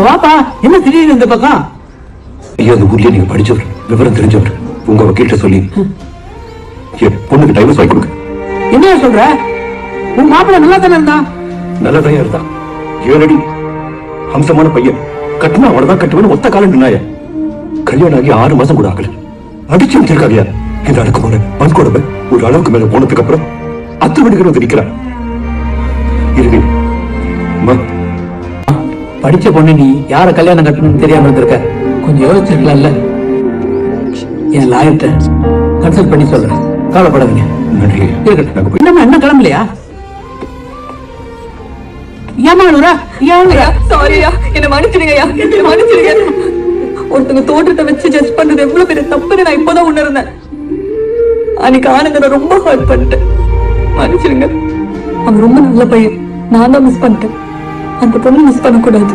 வாப்பா, என்ன திடீர்னு இந்த பக்கம்? ஐயா, அந்த ஊர்லயே நீங்க படிச்சவர், விவரம் தெரிஞ்சவர், உங்க வக்கீல்கிட்ட சொல்லி என் பொண்ணுக்கு டைவர்ஸ் வாங்கி கொடுங்க. என்ன சொல்ற? உன் மாப்பிள்ள நல்லா தானே இருந்தான்? நல்லதான் இருந்தான். 7 அடி ஹம்சமான பையன். கட்டினா அவ்வளவுதான் கட்டுவேன்னு ஒத்த காலம் நின்னாய. கல்யாணம் ஆகி 6 மாசம் கூட ஆகல. அடிச்சு வச்சிருக்காங்க. இந்த அடக்குமுறை பண்கொடுமை ஒரு அளவுக்கு மேல போனதுக்கு அப்புறம் அத்துமணிக்கு வந்து நிக்கிறான். இருக்கு படிச்ச பொண்ணு நீ யார கல்யாணம் கட்டணும்னு தெரியாம இருந்திருக்க. கொஞ்சம் யோசிச்சிருக்கலாம்ல. என் லாயர்ட்ட கன்சல்ட் பண்ணி சொல்றேன். கவலைப்படாதீங்க. இன்னும் என்ன கிளம்பலையா? என்ன மன்னிச்சிடுங்கய்யா, என்ன மன்னிச்சிடுங்க. ஒருத்தங்க தோற்றத்தை வச்சு ஜட்ஜ் பண்றது எவ்வளவு பெரிய தப்புன்னு நான் இப்பதான் உணர்ந்தேன். அன்னைக்கு ஆனந்த ரொம்ப ஹர்ட் பண்ணிட்டேன். மன்னிச்சிடுங்க. அவன் ரொம்ப நல்ல பையன். நான் தான் மிஸ் பண்ணிட்டேன். அந்த பொண்ணு மிஸ் பண்ணக்கூடாது.